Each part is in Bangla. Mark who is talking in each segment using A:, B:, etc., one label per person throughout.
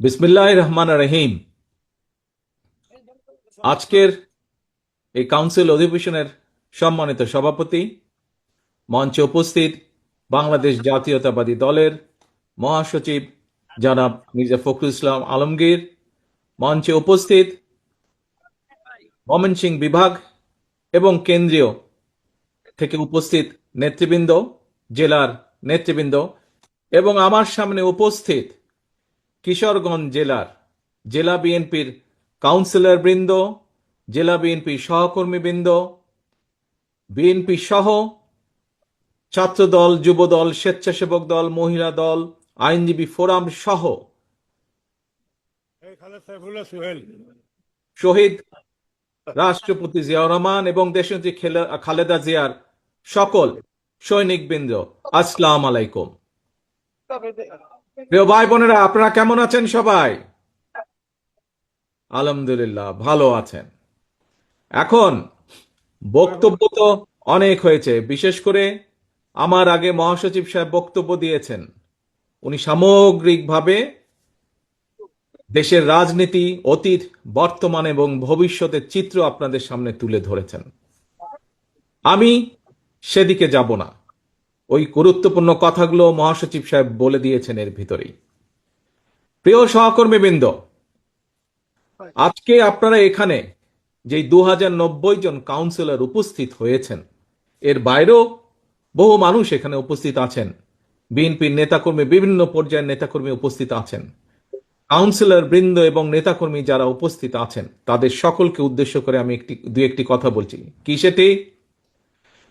A: বিসমিল্লাহির রহমানির রহিম। আজকের এই কাউন্সিল অধিবেশনের সম্মানিত সভাপতি, মঞ্চে উপস্থিত বাংলাদেশ জাতীয়তাবাদী দলের মহাসচিব জনাব মির্জা ফখরুল ইসলাম আলমগীর, মঞ্চে উপস্থিত ময়মনসিংহ বিভাগ এবং কেন্দ্রীয় থেকে উপস্থিত নেতৃবৃন্দ, জেলার নেতৃবৃন্দ এবং আমার সামনে উপস্থিত কিশোরগঞ্জ জেলার জেলা বিএনপির কাউন্সিলর বৃন্দ, জেলা বিএনপি সহকর্মীবৃন্দ, বিএনপি সহ ছাত্রদল, যুবদল, স্বেচ্ছাসেবক দল, মহিলা দল, আইনজীবী ফোরাম সহ শহীদ রাষ্ট্রপতি জিয়াউর রহমান এবং দেশনেত্রী খালেদা জিয়ার সকল সৈনিকবৃন্দ, আসসালাম আলাইকুম। প্রিয় ভাই বোনেরা, আপনারা কেমন আছেন? সবাই আলহামদুলিল্লাহ ভালো আছেন। এখন বক্তব্য তো অনেক হয়েছে, বিশেষ করে আমার আগে মহাসচিব সাহেব বক্তব্য দিয়েছেন। উনি সামগ্রিকভাবে দেশের রাজনীতি, অতীত, বর্তমান এবং ভবিষ্যতের চিত্র আপনাদের সামনে তুলে ধরেছেন। আমি সেদিকে যাব না, ওই গুরুত্বপূর্ণ কথাগুলো মহাসচিব সাহেব বলে দিয়েছেন এর ভিতরেই। প্রিয় সহকর্মীবৃন্দ, আজকে আপনারা এখানে যে 2090 জন কাউন্সিলর উপস্থিত হয়েছেন, এর বাইরেও বহু মানুষ এখানে উপস্থিত আছেন। বিএনপির নেতাকর্মী, বিভিন্ন পর্যায়ের নেতাকর্মী উপস্থিত আছেন। কাউন্সিলর বৃন্দ এবং নেতাকর্মী যারা উপস্থিত আছেন, তাদের সকলকে উদ্দেশ্য করে আমি দুই একটি কথা বলছি। কি সেটি?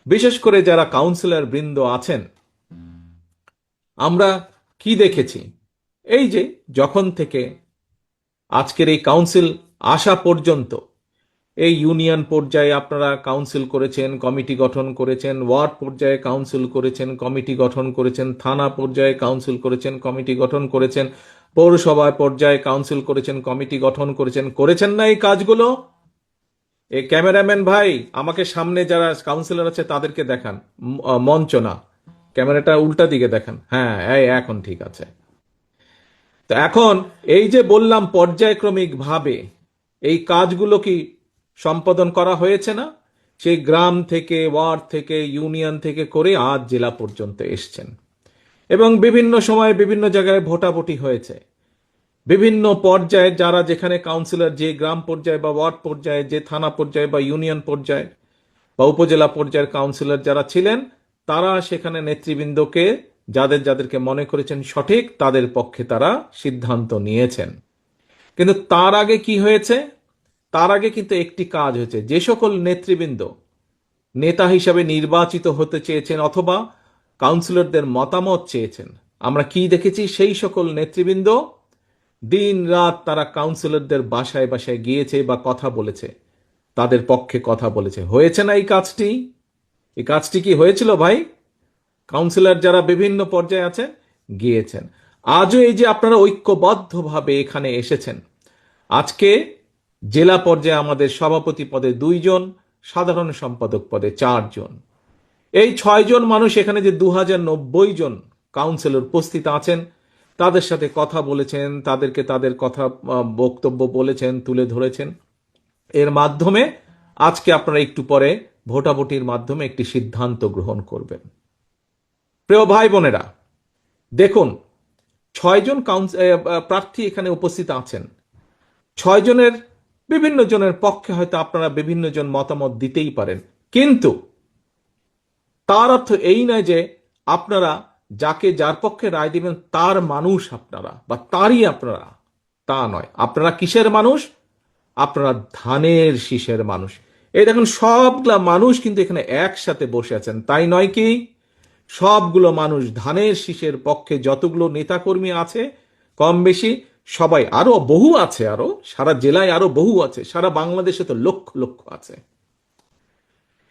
A: বিশেষ করে যারা কাউন্সিলর বৃন্দ আছেন, আমরা কি দেখেছি? এই যে যখন থেকে আজকের এই কাউন্সিল আসা পর্যন্ত, এই ইউনিয়ন পর্যায়ে আপনারা কাউন্সিল করেছেন, কমিটি গঠন করেছেন, ওয়ার্ড পর্যায়ে কাউন্সিল করেছেন, কমিটি গঠন করেছেন, থানা পর্যায়ে কাউন্সিল করেছেন, কমিটি গঠন করেছেন, পৌরসভা পর্যায়ে কাউন্সিল করেছেন, কমিটি গঠন করেছেন। করেছেন না এই কাজগুলো? এই ক্যামেরাম্যান ভাই, আমাকে সামনে যারা কাউন্সিলর আছে তাদেরকে দেখান, মঞ্চ না, ক্যামেরাটা উল্টা দিকে দেখান। হ্যাঁ, এই এখন ঠিক আছে। তো এখন এই যে বললাম, পর্যায়ক্রমিক ভাবে এই কাজগুলো কি সম্পাদন করা হয়েছে না? সেই গ্রাম থেকে, ওয়ার্ড থেকে, ইউনিয়ন থেকে করে আজ জেলা পর্যন্ত এসছেন এবং বিভিন্ন সময়ে বিভিন্ন জায়গায় ভোটাভুটি হয়েছে। বিভিন্ন পর্যায়ে যারা যেখানে কাউন্সিলর, যে গ্রাম পর্যায়ে বা ওয়ার্ড পর্যায়ে, যে থানা পর্যায়ে বা ইউনিয়ন পর্যায়ে বা উপজেলা পর্যায়ের কাউন্সিলর যারা ছিলেন, তারা সেখানে নেতৃবৃন্দকে যাদের যাদেরকে মনে করেছেন সঠিক, তাদের পক্ষে তারা সিদ্ধান্ত নিয়েছেন। কিন্তু তার আগে কি হয়েছে? তার আগে কিন্তু একটি কাজ হয়েছে। যে সকল নেতৃবৃন্দ নেতা হিসাবে নির্বাচিত হতে চেয়েছেন অথবা কাউন্সিলরদের মতামত চেয়েছেন, আমরা কি দেখেছি? সেই সকল নেতৃবৃন্দ দিন রাত তারা কাউন্সিলরদের বাসায় বাসায় গিয়েছে বা কথা বলেছে, তাদের পক্ষে কথা বলেছে। হয়েছে না এই কাজটি? এই কাজটি কি হয়েছিল ভাই? কাউন্সিলর যারা বিভিন্ন পর্যায়ে আছেন গিয়েছেন। আজও এই যে আপনারা ঐক্যবদ্ধভাবে এখানে এসেছেন, আজকে জেলা পর্যায়ে আমাদের সভাপতি পদে 2 জন, সাধারণ সম্পাদক পদে 4 জন, এই 6 জন মানুষ এখানে যে 2090 জন কাউন্সিলর উপস্থিত আছেন, তাদের সাথে কথা বলেছেন, তাদেরকে তাদের কথা, বক্তব্য বলেছেন, তুলে ধরেছেন। এর মাধ্যমে আজকে আপনারা একটু পরে ভোটাভুটির মাধ্যমে একটি সিদ্ধান্ত গ্রহণ করবেন। প্রিয় ভাই বোনেরা, দেখুন, 6 জন প্রার্থী এখানে উপস্থিত আছেন। 6 জনের বিভিন্ন জনের পক্ষে হয়তো আপনারা বিভিন্ন জন মতামত দিতেই পারেন, কিন্তু তার অর্থ এই নয় যে আপনারা যাকে যার পক্ষে রায় দিবেন তার মানুষ আপনারা বা তারই আপনারা, তা নয়। আপনারা কিসের মানুষ? আপনারা ধানের শীষের মানুষ। এই দেখুন, সবগুলা মানুষ কিন্তু এখানে একসাথে বসে আছেন, তাই নয় কি? সবগুলো মানুষ ধানের শীষের পক্ষে, যতগুলো নেতাকর্মী আছে কম বেশি সবাই, আরো বহু আছে, আরো সারা জেলায় আরো বহু আছে, সারা বাংলাদেশে তো লক্ষ লক্ষ আছে।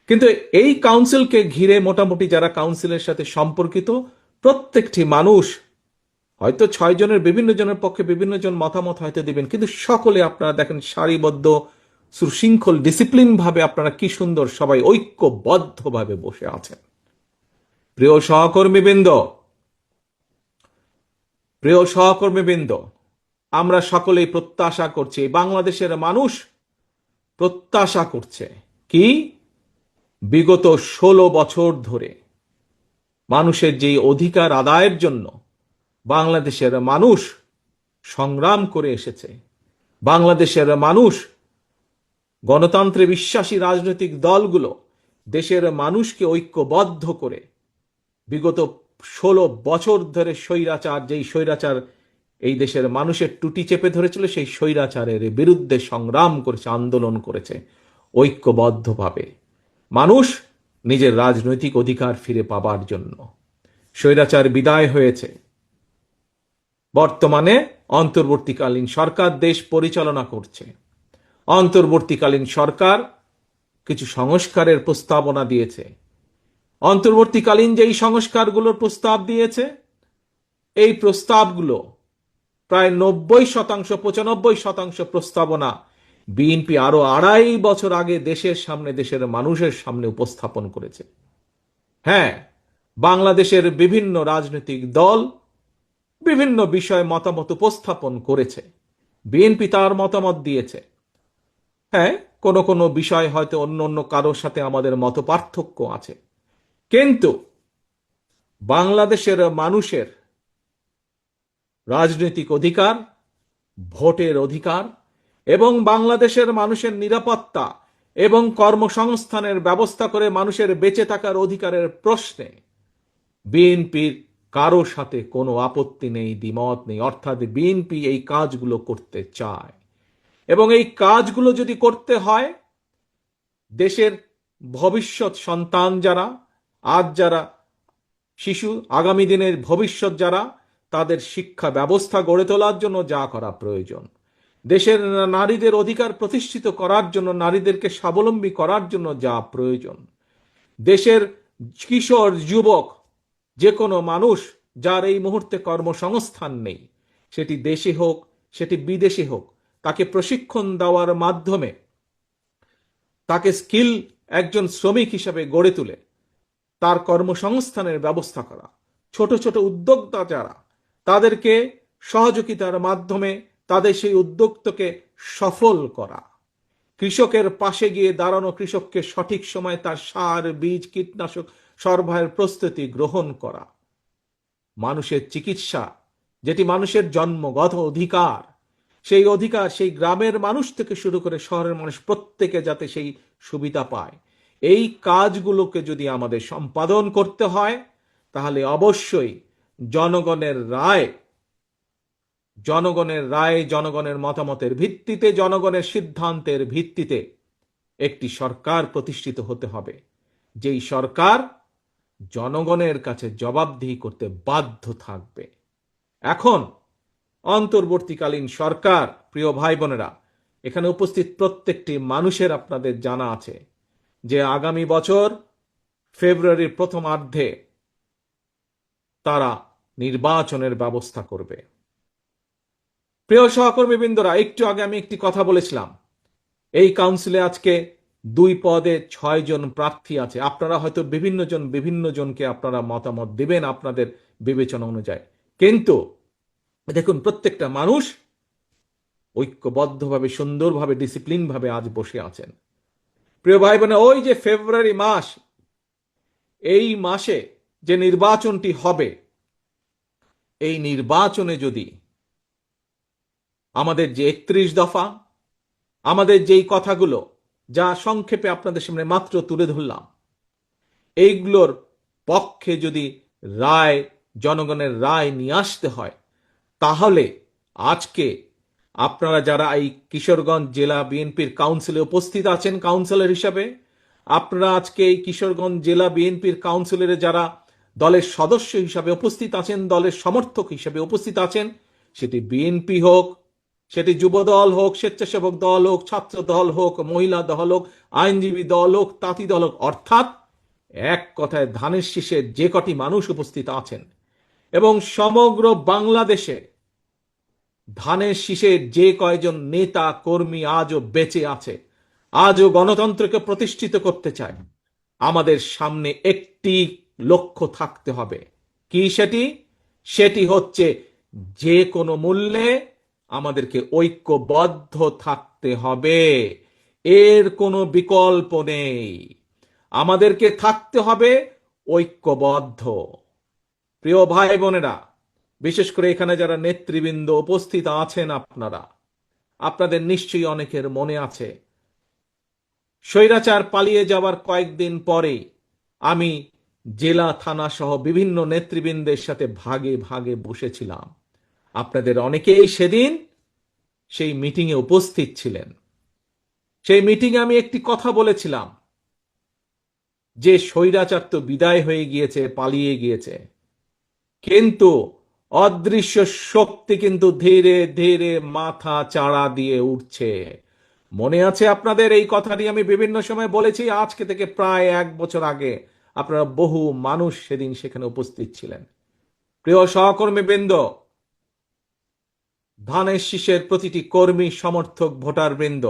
A: কিন্তু এই কাউন্সিলকে ঘিরে মোটামুটি যারা কাউন্সিলের সাথে সম্পর্কিত প্রত্যেকটি মানুষ হয়তো 6 জনের বিভিন্ন জনের পক্ষে বিভিন্ন জন মতামত হয়তো দিবেন, কিন্তু সকলে আপনারা দেখেন সারিবদ্ধ, সুশৃঙ্খল, ডিসিপ্লিন ভাবে আপনারা কি সুন্দর সবাই ঐক্যবদ্ধভাবে বসে আছেন। প্রিয় সহকর্মীবৃন্দ, প্রিয় সহকর্মীবৃন্দ, আমরা সকলেই প্রত্যাশা করছি, বাংলাদেশের মানুষ প্রত্যাশা করছে কি, বিগত 16 বছর ধরে মানুষের যে অধিকার আদায়ের জন্য বাংলাদেশের মানুষ সংগ্রাম করে এসেছে, বাংলাদেশের মানুষ, গণতন্ত্রে বিশ্বাসী রাজনৈতিক দলগুলো দেশের মানুষকে ঐক্যবদ্ধ করে বিগত 16 বছর ধরে যেই স্বৈরাচার এই দেশের মানুষের টুটি চেপে ধরেছিল, সেই স্বৈরাচারের বিরুদ্ধে সংগ্রাম করেছে, আন্দোলন করেছে ঐক্যবদ্ধভাবে মানুষ নিজের রাজনৈতিক অধিকার ফিরে পাবার জন্য। স্বৈরাচার বিদায় হয়েছে, বর্তমানে অন্তর্বর্তীকালীন সরকার দেশ পরিচালনা করছে। অন্তর্বর্তীকালীন সরকার কিছু সংস্কারের প্রস্তাবনা দিয়েছে। অন্তর্বর্তীকালীন যেই সংস্কারগুলোর প্রস্তাব দিয়েছে, এই প্রস্তাবগুলো প্রায় 90%, 95% প্রস্তাবনা বিএনপি আরো 2.5 বছর আগে দেশের সামনে, দেশের মানুষের সামনে উপস্থাপন করেছে। হ্যাঁ, বাংলাদেশের বিভিন্ন রাজনৈতিক দল বিভিন্ন বিষয়ে মতামত উপস্থাপন করেছে, বিএনপি তার মতামত দিয়েছে। হ্যাঁ, কোনো কোনো বিষয় হয়তো অন্য অন্য কারোর সাথে আমাদের মত পার্থক্য আছে, কিন্তু বাংলাদেশের মানুষের রাজনৈতিক অধিকার, ভোটের অধিকার এবং বাংলাদেশের মানুষের নিরাপত্তা এবং কর্মসংস্থানের ব্যবস্থা করে মানুষের বেঁচে থাকার অধিকারের প্রশ্নে বিএনপির কারো সাথে কোনো আপত্তি নেই, দ্বিমত নেই। অর্থাৎ বিএনপি এই কাজগুলো করতে চায়, এবং এই কাজগুলো যদি করতে হয়, দেশের ভবিষ্যৎ সন্তান যারা, আজ যারা শিশু, আগামী দিনের ভবিষ্যৎ যারা, তাদের শিক্ষা ব্যবস্থা গড়ে তোলার জন্য যা করা প্রয়োজন, দেশের নারীদের অধিকার প্রতিষ্ঠিত করার জন্য, নারীদেরকে স্বাবলম্বী করার জন্য যা প্রয়োজন, দেশের কিশোর যুবক, যে কোনো মানুষ যার এই মুহূর্তে কর্মসংস্থান নেই, সেটি দেশে হোক সেটি বিদেশে হোক, তাকে প্রশিক্ষণ দেওয়ার মাধ্যমে তাকে স্কিল একজন শ্রমিক হিসাবে গড়ে তুলে তার কর্মসংস্থানের ব্যবস্থা করা, ছোট ছোট উদ্যোক্তা যারা, তাদেরকে সহযোগিতার মাধ্যমে তাদের সেই উদ্যোক্তাকে সফল করা, কৃষকের পাশে গিয়ে দাঁড়ানো, কৃষককে সঠিক সময় তার সার, বীজ, কীটনাশক সরবরাহের প্রস্তুতি গ্রহণ করা, মানুষের চিকিৎসা যেটি মানুষের জন্মগত অধিকার, সেই অধিকার সেই গ্রামের মানুষ থেকে শুরু করে শহরের মানুষ প্রত্যেকে যাতে সেই সুবিধা পায়, এই কাজগুলোকে যদি আমাদের সম্পাদন করতে হয়, তাহলে অবশ্যই জনগণের রায়, জনগণের মতামতের ভিত্তিতে, জনগণের সিদ্ধান্তের ভিত্তিতে একটি সরকার প্রতিষ্ঠিত হতে হবে, যেই সরকার জনগণের কাছে জবাবদিহি করতে বাধ্য থাকবে। এখন অন্তর্বর্তীকালীন সরকার, প্রিয় ভাই বোনেরা, এখানে উপস্থিত প্রত্যেকটি মানুষের আপনাদের জানা আছে যে আগামী বছর ফেব্রুয়ারির প্রথমার্ধে তারা নির্বাচনের ব্যবস্থা করবে। প্রিয় সহকর্মীবৃন্দরা, একটু আগে আমি একটি কথা বলেছিলাম, এই কাউন্সিলে আজকে 2 পদে 6 জন প্রার্থী আছে। আপনারা হয়তো বিভিন্ন জনকে আপনারা মতামত দিবেন আপনাদের বিবেচনা অনুযায়ী, কিন্তু দেখুন প্রত্যেকটা মানুষ ঐক্যবদ্ধভাবে, সুন্দরভাবে, ডিসিপ্লিনভাবে আজ বসে আছেন। প্রিয় ভাই বোনেরা, ওই যে ফেব্রুয়ারি মাস, এই মাসে যে নির্বাচনটি হবে, এই নির্বাচনে যদি আমাদের যে 31 দফা, আমাদের যেই কথাগুলো যা সংক্ষেপে আপনাদের সামনে মাত্র তুলে ধরলাম, এইগুলোর পক্ষে যদি রায়, জনগণের রায় নিয়ে আসতে হয়, তাহলে আজকে আপনারা যারা এই কিশোরগঞ্জ জেলা বিএনপির কাউন্সিলে উপস্থিত আছেন কাউন্সিলর হিসাবে, আপনারা আজকে এই কিশোরগঞ্জ জেলা বিএনপির কাউন্সিলরে যারা দলের সদস্য হিসাবে উপস্থিত আছেন, দলের সমর্থক হিসাবে উপস্থিত আছেন, সেটি বিএনপি হোক, সেটি যুব দল হোক, স্বেচ্ছাসেবক দল হোক, ছাত্র দল হোক, মহিলা দল হোক, আইনজীবী দল হোক, তাঁতি দল হোক, অর্থাৎ এক কথায় ধানের শীষে যে কটি মানুষ উপস্থিত আছেন এবং সমগ্র বাংলাদেশে ধানের শীষের যে কয়জন নেতা কর্মী আজও বেঁচে আছে, আজও গণতন্ত্রকে প্রতিষ্ঠিত করতে চায়, আমাদের সামনে একটি লক্ষ্য থাকতে হবে। কি সেটি? সেটি হচ্ছে যে কোনো মূল্যে আমাদেরকে ঐক্যবদ্ধ থাকতে হবে, এর কোনো বিকল্প নেই। আমাদেরকে থাকতে হবে ঐক্যবদ্ধ। প্রিয় ভাই বোনেরা, বিশেষ করে এখানে যারা নেতৃবৃন্দ উপস্থিত আছেন, আপনাদের নিশ্চয়ই অনেকের মনে আছে স্বৈরাচার পালিয়ে যাওয়ার কয়েকদিন পরেই আমি জেলা থানা সহ বিভিন্ন নেতৃবৃন্দের সাথে ভাগে ভাগে বসেছিলাম। আপনাদের অনেকেই সেদিন সেই মিটিংয়ে উপস্থিত ছিলেন। সেই মিটিংয়ে আমি একটি কথা বলেছিলাম যে স্বৈরাচার তো বিদায় হয়ে গিয়েছে, পালিয়ে গিয়েছে, কিন্তু অদৃশ্য শক্তি কিন্তু ধীরে ধীরে মাথা চাড়া দিয়ে উঠছে। মনে আছে আপনাদের? এই কথাটি আমি বিভিন্ন সময় বলেছি। আজকে থেকে প্রায় 1 বছর আগে আপনারা বহু মানুষ সেদিন সেখানে উপস্থিত ছিলেন। প্রিয় সহকর্মীবৃন্দ, ধানের শীষের প্রতিটি কর্মী, সমর্থক, ভোটার বৃন্দ,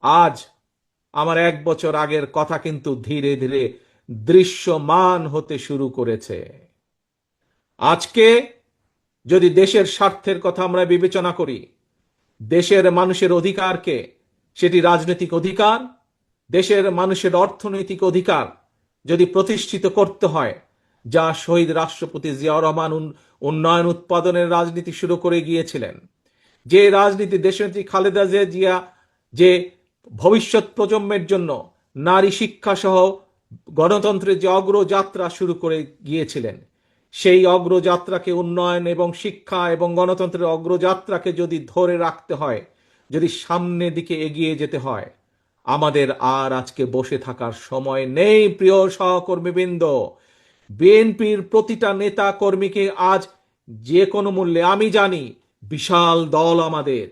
A: আজ আমার 1 বছর আগের কথা কিন্তু ধীরে ধীরে দৃশ্যমান হতে শুরু করেছে। আজকে যদি দেশের স্বার্থের কথা আমরা বিবেচনা করি, দেশের মানুষের অধিকারকে, সেটি রাজনৈতিক অধিকার, দেশের মানুষের অর্থনৈতিক অধিকার যদি প্রতিষ্ঠিত করতে হয়, যা শহীদ রাষ্ট্রপতি জিয়াউর রহমান উন্নয়ন উৎপাদনের রাজনীতি শুরু করে গিয়েছিলেন, যে রাজনীতি দেশনেত্রী খালেদা জিয়া যে ভবিষ্যৎ প্রজন্মের জন্য নারী শিক্ষা সহ গণতন্ত্রের যে অগ্রযাত্রা শুরু করে গিয়েছিলেন, সেই অগ্রযাত্রাকে, উন্নয়ন এবং শিক্ষা এবং গণতন্ত্রের অগ্রযাত্রাকে যদি ধরে রাখতে হয়, যদি সামনের দিকে এগিয়ে যেতে হয়, আমাদের আর আজকে বসে থাকার সময় নেই। প্রিয় সহকর্মীবৃন্দ, বিএনপির প্রতিটা নেতা কর্মীকে আজ যে কোনো মূল্যে, আমি জানি বিশাল দল, আমাদের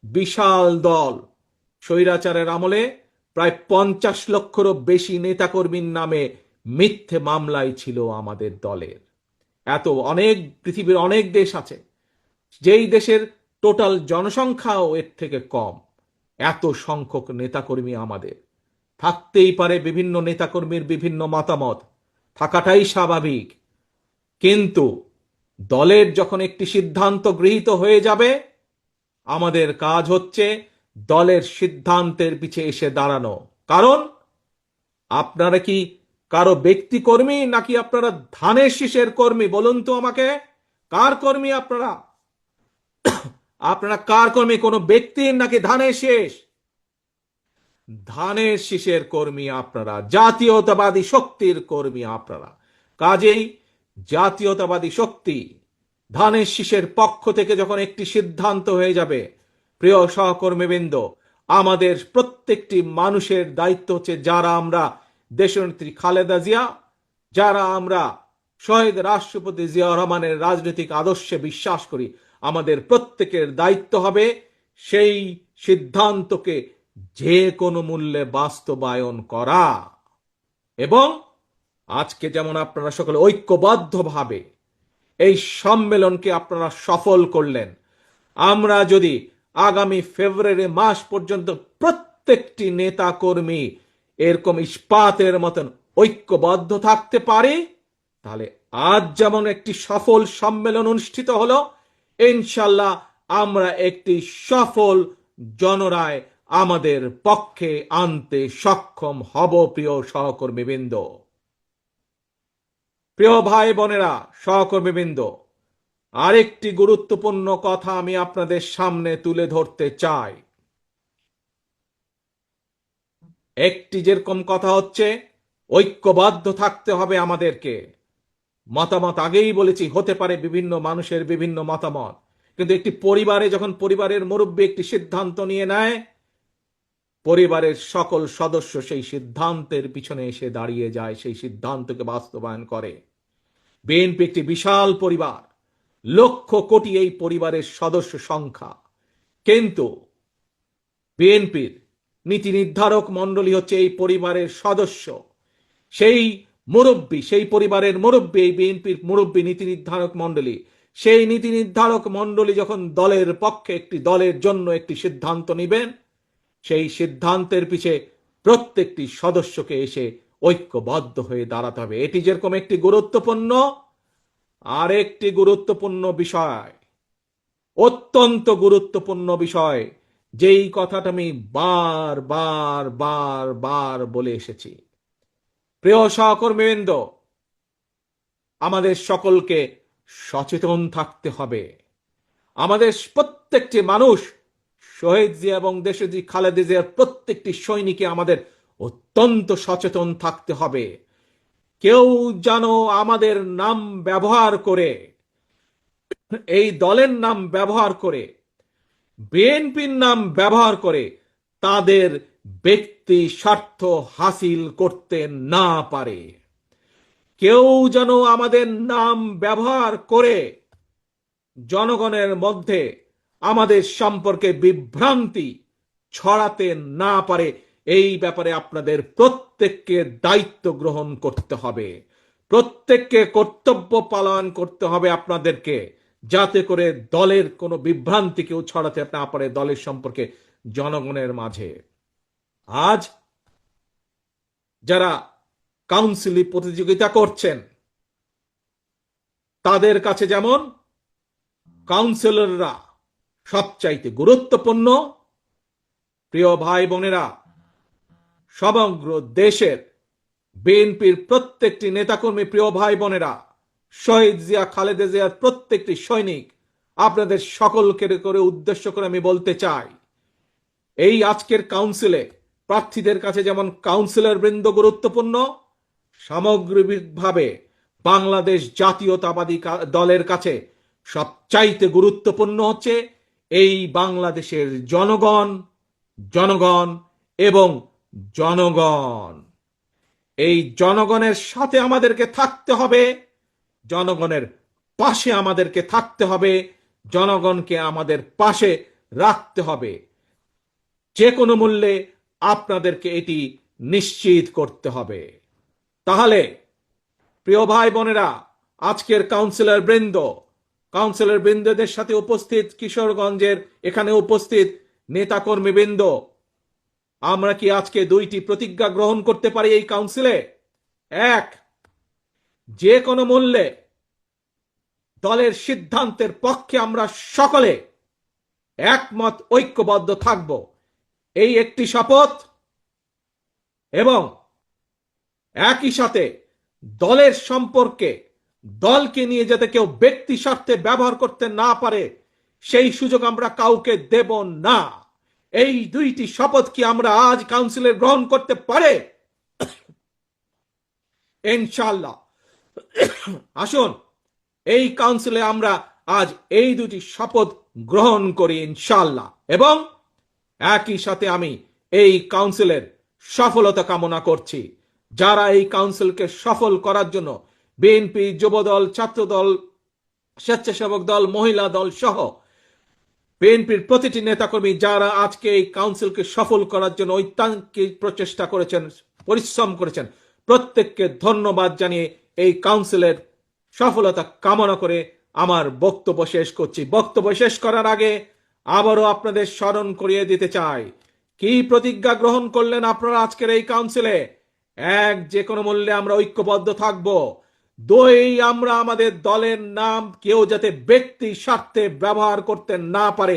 A: বিশাল দল, স্বৈরাচারের আমলে প্রায় 50 লক্ষেরও বেশি নেতাকর্মীর নামে মিথ্যে মামলায় ছিল আমাদের দলের। এত অনেক, পৃথিবীর অনেক দেশ আছে যেই দেশের টোটাল জনসংখ্যাও এর থেকে কম, এত সংখ্যক নেতাকর্মী আমাদের। থাকতেই পারে বিভিন্ন নেতাকর্মীর বিভিন্ন মতামত, থাকাটাই স্বাভাবিক, কিন্তু দলের যখন একটি সিদ্ধান্ত গৃহীত হয়ে যাবে, আমাদের কাজ হচ্ছে দলের সিদ্ধান্তের পিছে এসে দাঁড়ানো। কারণ আপনারা কি কারো ব্যক্তি কর্মী, নাকি আপনারা ধানের শীষের কর্মী? বলুন তো আমাকে, কার কর্মী আপনারা? আপনারা কার কর্মী? কোন ব্যক্তির নাকি ধানের শীষ? ধানের শীষের কর্মী আপনারা, জাতীয়তাবাদী শক্তির কর্মী আপনারা। কাজেই জাতীয়তাবাদী শক্তি, ধানের শীষের পক্ষ থেকে যখন একটি সিদ্ধান্ত হয়ে যাবে, প্রিয় সহকর্মীবৃন্দ, আমাদের প্রত্যেকটি মানুষের দায়িত্ব হচ্ছে, যারা আমরা দেশনেত্রী খালেদা জিয়া, যারা আমরা শহীদ রাষ্ট্রপতি জিয়াউর রহমানের রাজনৈতিক আদর্শে বিশ্বাস করি, আমাদের প্রত্যেকের দায়িত্ব হবে সেই সিদ্ধান্তকে যে কোনো মূল্যে বাস্তবায়ন করা। এবং আজকে যেমন আপনারা সকলে ঐক্যবদ্ধভাবে এই সম্মেলনকে আপনারা সফল করলেন, আমরা যদি আগামী ফেব্রুয়ারি মাস পর্যন্ত প্রত্যেকটি নেতা কর্মী এরকম ইস্পাতের মতন ঐক্যবদ্ধ থাকতে পারি, তাহলে আজ যেমন একটি সফল সম্মেলন অনুষ্ঠিত হলো, ইনশাল্লাহ আমরা একটি সফল জনরায় আমাদের পক্ষে আনতে সক্ষম হব। প্রিয় সহকর্মীবৃন্দ, প্রিয় ভাই বোনেরা, সহকর্মীবৃন্দ, আরেকটি গুরুত্বপূর্ণ কথা আমি আপনাদের সামনে তুলে ধরতে চাই। একটি যেরকম কথা হচ্ছে ঐক্যবদ্ধ থাকতে হবে আমাদেরকে। মতামত আগেই বলেছি, হতে পারে বিভিন্ন মানুষের বিভিন্ন মতামত, কিন্তু একটি পরিবারে যখন পরিবারের মুরব্বী একটি সিদ্ধান্ত নিয়ে নেয়, পরিবারের সকল সদস্য সেই সিদ্ধান্তের পিছনে এসে দাঁড়িয়ে যায়, সেই সিদ্ধান্তকে বাস্তবায়ন করে। বিএনপি একটি বিশাল পরিবার, লক্ষ কোটি এই পরিবারের সদস্য সংখ্যা, কিন্তু বিএনপির নীতি নির্ধারক মণ্ডলী হচ্ছে এই পরিবারের সদস্য, সেই মুরব্বী, সেই পরিবারের মুরব্বী, এই বিএনপির মুরব্বী নীতি নির্ধারক মণ্ডলী। সেই নীতি নির্ধারক মণ্ডলী যখন দলের পক্ষে, একটি দলের জন্য একটি সিদ্ধান্ত নিবেন, সেই সিদ্ধান্তের পিছে প্রত্যেকটি সদস্যকে এসে ঐক্যবদ্ধ হয়ে দাঁড়াতে হবে। এটি যেরকম একটি গুরুত্বপূর্ণ, আরেকটি গুরুত্বপূর্ণ বিষয়, অত্যন্ত গুরুত্বপূর্ণ বিষয়, যেই কথাটা আমি বার বার বার বার বলে এসেছি। প্রিয় সহকর্মীবৃন্দ, আমাদের সকলকে সচেতন থাকতে হবে। আমাদের প্রত্যেকটি মানুষ, শহীদ জিয়া এবং দেশজি খালেদা জিয়ার প্রত্যেকটি সৈনিকে আমাদের অত্যন্ত সচেতন থাকতে হবে। কেউ যেন আমাদের নাম ব্যবহার করে, এই দলের নাম ব্যবহার করে, বিএনপির নাম ব্যবহার করে তাদের ব্যক্তি স্বার্থ হাসিল করতে না পারে। কেউ যেন আমাদের নাম ব্যবহার করে জনগণের মধ্যে আমাদের সম্পর্কে বিভ্রান্তি ছড়াতে না পারে। এই ব্যাপারে আপনাদের প্রত্যেককে দায়িত্ব গ্রহণ করতে হবে, প্রত্যেককে কর্তব্য পালন করতে হবে আপনাদেরকে, যাতে করে দলের কোনো বিভ্রান্তি কেউ ছড়াতে না পারে দলের সম্পর্কে জনগণের মাঝে। আজ যারা কাউন্সিলে প্রতিযোগিতা করছেন, তাদের কাছে যেমন কাউন্সিলররা সবচাইতে গুরুত্বপূর্ণ, প্রিয় ভাই বোনেরা, সমগ্র দেশের বিএনপির প্রত্যেকটি নেতাকর্মী, প্রিয় ভাই বোনেরা, শহীদ জিয়া খালেদা জিয়ার প্রত্যেকটি সৈনিক, আপনাদের সকলকে করে উদ্দেশ্য করে আমি বলতে চাই, এই আজকের কাউন্সিলে প্রার্থীদের কাছে যেমন কাউন্সিলর বৃন্দ গুরুত্বপূর্ণ, সামগ্রিকভাবে বাংলাদেশ জাতীয়তাবাদী দলের কাছে সবচাইতে গুরুত্বপূর্ণ হচ্ছে এই বাংলাদেশের জনগণ, জনগণ এবং জনগণ। এই জনগণের সাথে আমাদেরকে থাকতে হবে, জনগণের পাশে আমাদেরকে থাকতে হবে, জনগণকে আমাদের পাশে রাখতে হবে। যে কোনো মূল্যে আপনাদেরকে এটি নিশ্চিত করতে হবে। তাহলে প্রিয় ভাই বোনেরা, আজকের কাউন্সিলর বৃন্দদের সাথে উপস্থিত কিশোরগঞ্জের এখানে উপস্থিত নেতাকর্মী বৃন্দ, আমরা কি আজকে দুইটি প্রতিজ্ঞা গ্রহণ করতে পারি এই কাউন্সিলে? এক, যে কোনো মূল্যে দলের সিদ্ধান্তের পক্ষে আমরা সকলে একমত ঐক্যবদ্ধ থাকব, এই একটি শপথ। এবং একই সাথে দলের সম্পর্কে, দলকে নিয়ে যাতে কেউ ব্যক্তি স্বার্থে ব্যবহার করতে না পারে সেই সুযোগ আমরা কাউকে দেব না। এই দুইটি শপথ কি আমরা আজ কাউন্সিলে গ্রহণ করতে পারে? ইনশাআল্লাহ। আসুন এই কাউন্সিলে আমরা আজ এই দুটি শপথ গ্রহণ করি ইনশাআল্লাহ। এবং একই সাথে আমি এই কাউন্সিলের সফলতা কামনা করছি। যারা এই কাউন্সিলকে সফল করার জন্য বিএনপি, যুবদল, ছাত্রদল, স্বেচ্ছাসেবক দল, মহিলা দল সহ বিএনপির প্রতিটি নেতাকর্মী যারা আজকে এই কাউন্সিলকে সফল করার জন্য ঐকান্তিক প্রচেষ্টা করেছেন, পরিশ্রম করেছেন, প্রত্যেককে ধন্যবাদ জানিয়ে এই কাউন্সিলের সফলতা কামনা করে আমার বক্তব্য শেষ করছি। বক্তব্য শেষ করার আগে আবারও আপনাদের স্মরণ করিয়ে দিতে চাই, কি প্রতিজ্ঞা গ্রহণ করলেন আপনারা আজকের এই কাউন্সিলে? এক, যে কোনো মূল্যে আমরা ঐক্যবদ্ধ থাকব। দুই, আমরা আমাদের দলের নাম কেউ যাতে ব্যক্তি স্বার্থে ব্যবহার করতে না পারে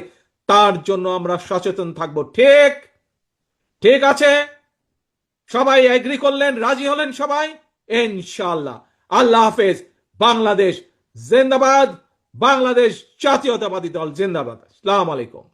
A: তার জন্য আমরা সচেতন থাকব। ঠিক ঠিক আছে? সবাই এগ্রি করলেন, রাজি হলেন সবাই? ইনশাআল্লাহ। আল্লাহ হাফেজ। বাংলাদেশ জিন্দাবাদ, বাংলাদেশ জাতীয়তাবাদী দল জিন্দাবাদ। আসসালামু আলাইকুম।